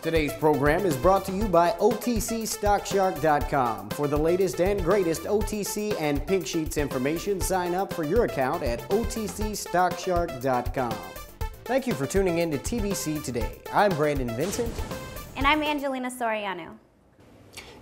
Today's program is brought to you by OTCStockShark.com. For the latest and greatest OTC and Pink Sheets information, sign up for your account at OTCStockShark.com. Thank you for tuning in to TBC Today. I'm Brandon Vincent. And I'm Angelina Soriano.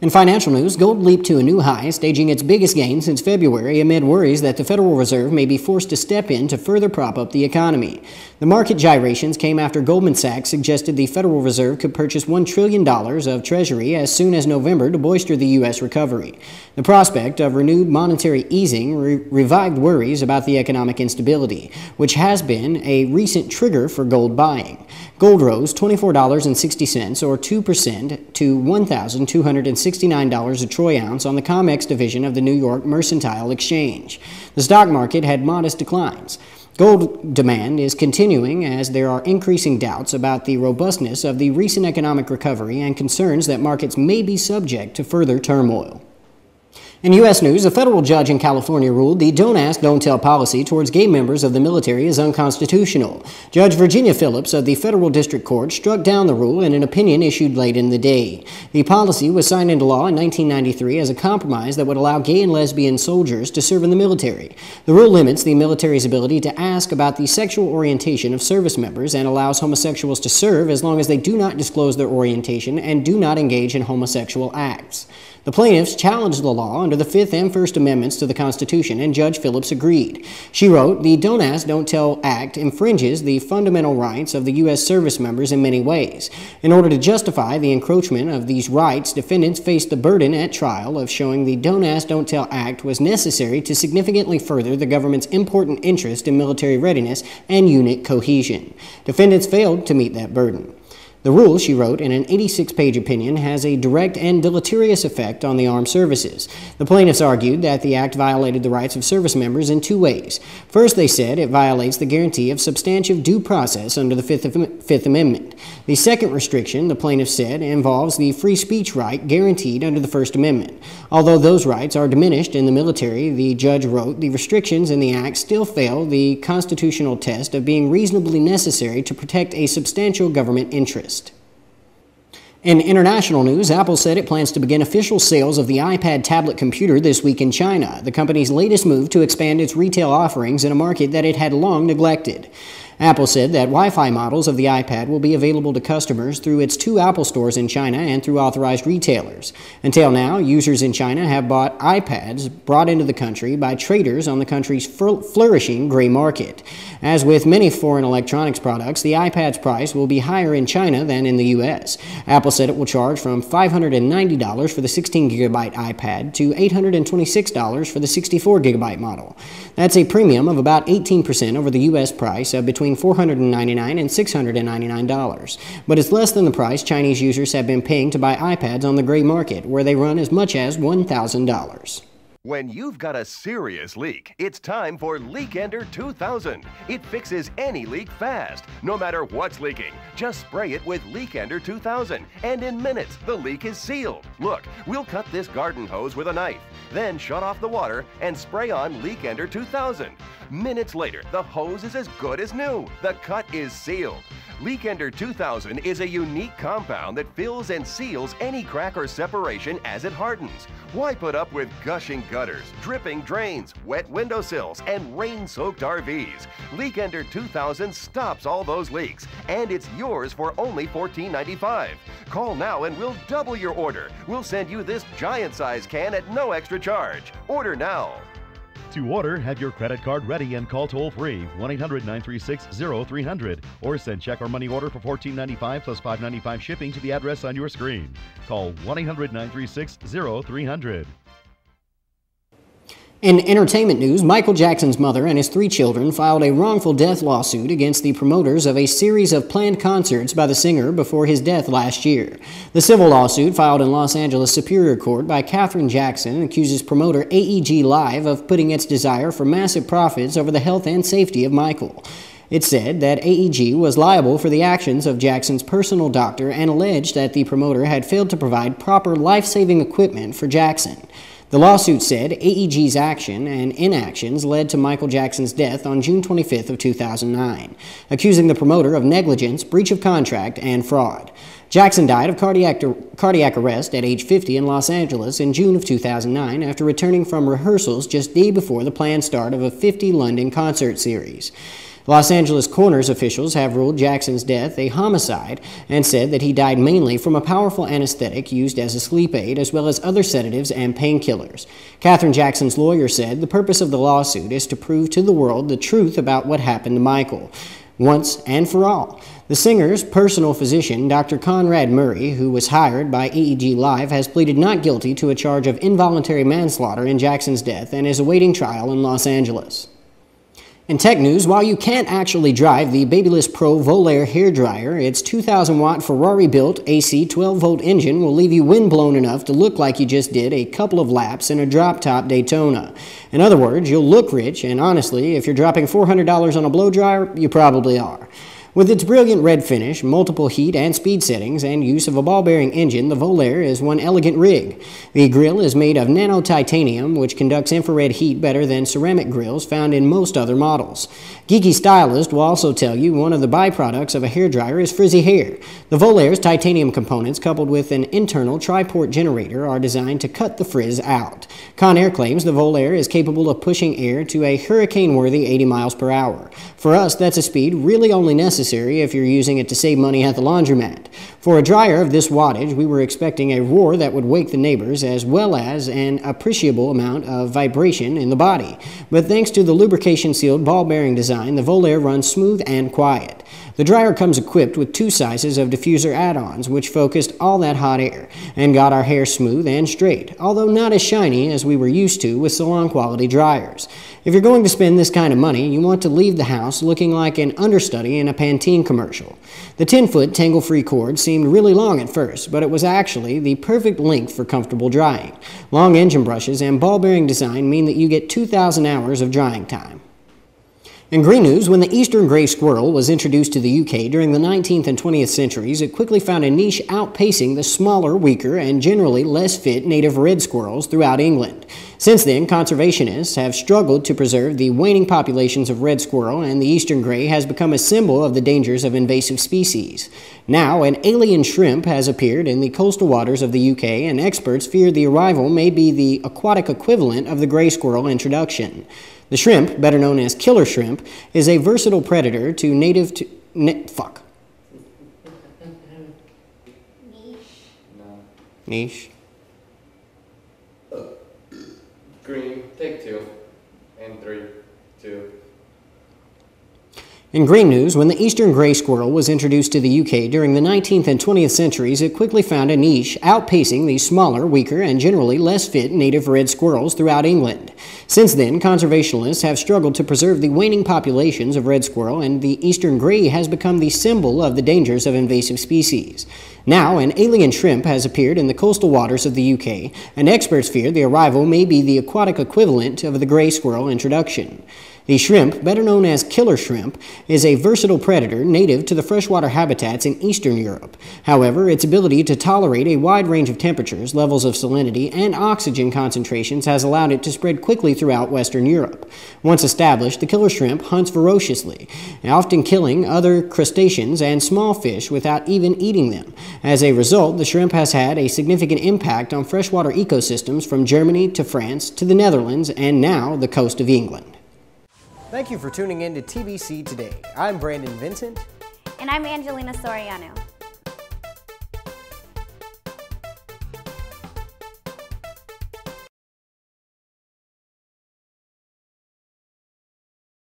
In financial news, gold leaped to a new high, staging its biggest gain since February amid worries that the Federal Reserve may be forced to step in to further prop up the economy. The market gyrations came after Goldman Sachs suggested the Federal Reserve could purchase $1 trillion of Treasury as soon as November to bolster the U.S. recovery. The prospect of renewed monetary easing revived worries about the economic instability, which has been a recent trigger for gold buying. Gold rose $24.60 or 2% to $1,269 a troy ounce on the COMEX division of the New York Mercantile Exchange. The stock market had modest declines. Gold demand is continuing as there are increasing doubts about the robustness of the recent economic recovery and concerns that markets may be subject to further turmoil. In U.S. news, a federal judge in California ruled the Don't Ask, Don't Tell policy towards gay members of the military is unconstitutional. Judge Virginia Phillips of the Federal District Court struck down the rule in an opinion issued late in the day. The policy was signed into law in 1993 as a compromise that would allow gay and lesbian soldiers to serve in the military. The rule limits the military's ability to ask about the sexual orientation of service members and allows homosexuals to serve as long as they do not disclose their orientation and do not engage in homosexual acts. The plaintiffs challenged the law under the Fifth and First Amendments to the Constitution, and Judge Phillips agreed. She wrote, "The Don't Ask, Don't Tell Act infringes the fundamental rights of the U.S. service members in many ways. In order to justify the encroachment of these rights, defendants faced the burden at trial of showing the Don't Ask, Don't Tell Act was necessary to significantly further the government's important interest in military readiness and unit cohesion. Defendants failed to meet that burden. The rule," she wrote in an 86-page opinion, "has a direct and deleterious effect on the armed services." The plaintiffs argued that the act violated the rights of service members in two ways. First, they said it violates the guarantee of substantive due process under the Fifth Amendment. The second restriction, the plaintiffs said, involves the free speech right guaranteed under the First Amendment. Although those rights are diminished in the military, the judge wrote, the restrictions in the act still fail the constitutional test of being reasonably necessary to protect a substantial government interest. In international news, Apple said it plans to begin official sales of the iPad tablet computer this week in China, the company's latest move to expand its retail offerings in a market that it had long neglected. Apple said that Wi-Fi models of the iPad will be available to customers through its 2 Apple stores in China and through authorized retailers. Until now, users in China have bought iPads brought into the country by traders on the country's flourishing gray market. As with many foreign electronics products, the iPad's price will be higher in China than in the U.S. Apple said it will charge from $590 for the 16GB iPad to $826 for the 64GB model. That's a premium of about 18% over the U.S. price of between $499 and $699. But it's less than the price Chinese users have been paying to buy iPads on the gray market, where they run as much as $1,000. When you've got a serious leak, it's time for Leakender 2000. It fixes any leak fast, no matter what's leaking. Just spray it with Leakender 2000, and in minutes, the leak is sealed. Look, we'll cut this garden hose with a knife, then shut off the water and spray on Leakender 2000. Minutes later, the hose is as good as new. The cut is sealed. Leakender 2000 is a unique compound that fills and seals any crack or separation as it hardens. Why put up with gushing gutters, dripping drains, wet windowsills, and rain-soaked RVs? Leakender 2000 stops all those leaks, and it's yours for only $14.95. Call now and we'll double your order. We'll send you this giant-size can at no extra charge. Order now. To order, have your credit card ready and call toll-free 1-800-936-0300 or send check or money order for $14.95 plus $5.95 shipping to the address on your screen. Call 1-800-936-0300. In entertainment news, Michael Jackson's mother and his 3 children filed a wrongful death lawsuit against the promoters of a series of planned concerts by the singer before his death last year. The civil lawsuit, filed in Los Angeles Superior Court by Katherine Jackson, accuses promoter AEG Live of putting its desire for massive profits over the health and safety of Michael. It said that AEG was liable for the actions of Jackson's personal doctor and alleged that the promoter had failed to provide proper life-saving equipment for Jackson. The lawsuit said AEG's action and inactions led to Michael Jackson's death on June 25th of 2009, accusing the promoter of negligence, breach of contract, and fraud. Jackson died of cardiac arrest at age 50 in Los Angeles in June of 2009 after returning from rehearsals just days before the planned start of a 50 London concert series. Los Angeles coroner's officials have ruled Jackson's death a homicide and said that he died mainly from a powerful anesthetic used as a sleep aid, as well as other sedatives and painkillers. Katherine Jackson's lawyer said the purpose of the lawsuit is to prove to the world the truth about what happened to Michael, once and for all. The singer's personal physician, Dr. Conrad Murray, who was hired by AEG Live, has pleaded not guilty to a charge of involuntary manslaughter in Jackson's death and is awaiting trial in Los Angeles. In tech news, while you can't actually drive the Babyliss Pro Volair hairdryer, its 2,000-watt Ferrari-built AC 12-volt engine will leave you windblown enough to look like you just did a couple of laps in a drop-top Daytona. In other words, you'll look rich, and honestly, if you're dropping $400 on a blow dryer, you probably are. With its brilliant red finish, multiple heat and speed settings, and use of a ball-bearing engine, the Volair is one elegant rig. The grill is made of nano-titanium, which conducts infrared heat better than ceramic grills found in most other models. Geeky Stylist will also tell you one of the byproducts of a hairdryer is frizzy hair. The Volair's titanium components, coupled with an internal tri-port generator, are designed to cut the frizz out. Conair claims the Volair is capable of pushing air to a hurricane-worthy 80 miles per hour. For us, that's a speed really only necessary if you're using it to save money at the laundromat. For a dryer of this wattage, we were expecting a roar that would wake the neighbors, as well as an appreciable amount of vibration in the body. But thanks to the lubrication-sealed ball-bearing design, the Volair runs smooth and quiet. The dryer comes equipped with 2 sizes of diffuser add-ons, which focused all that hot air and got our hair smooth and straight, although not as shiny as we were used to with salon-quality dryers. If you're going to spend this kind of money, you want to leave the house looking like an understudy in a Pantene commercial. The 10-foot tangle-free cord seemed really long at first, but it was actually the perfect length for comfortable drying. Long engine brushes and ball-bearing design mean that you get 2,000 hours of drying time. In green news, when the eastern gray squirrel was introduced to the UK during the 19th and 20th centuries, it quickly found a niche outpacing the smaller, weaker, and generally less fit native red squirrels throughout England. Since then, conservationists have struggled to preserve the waning populations of red squirrel, and the eastern gray has become a symbol of the dangers of invasive species. Now, an alien shrimp has appeared in the coastal waters of the UK, and experts fear the arrival may be the aquatic equivalent of the gray squirrel introduction. The shrimp, better known as killer shrimp, is a versatile predator to native to... Niche. Green, take 2, and 3, 2. In green news, when the eastern gray squirrel was introduced to the UK during the 19th and 20th centuries, it quickly found a niche outpacing the smaller, weaker, and generally less fit native red squirrels throughout England. Since then, conservationists have struggled to preserve the waning populations of red squirrel, and the eastern gray has become the symbol of the dangers of invasive species. Now, an alien shrimp has appeared in the coastal waters of the UK, and experts fear the arrival may be the aquatic equivalent of the gray squirrel introduction. The shrimp, better known as killer shrimp, is a versatile predator native to the freshwater habitats in Eastern Europe. However, its ability to tolerate a wide range of temperatures, levels of salinity, and oxygen concentrations has allowed it to spread quickly throughout Western Europe. Once established, the killer shrimp hunts ferociously, often killing other crustaceans and small fish without even eating them. As a result, the shrimp has had a significant impact on freshwater ecosystems from Germany to France to the Netherlands and now the coast of England. Thank you for tuning in to TBC Today. I'm Brandon Vincent. And I'm Angelina Soriano.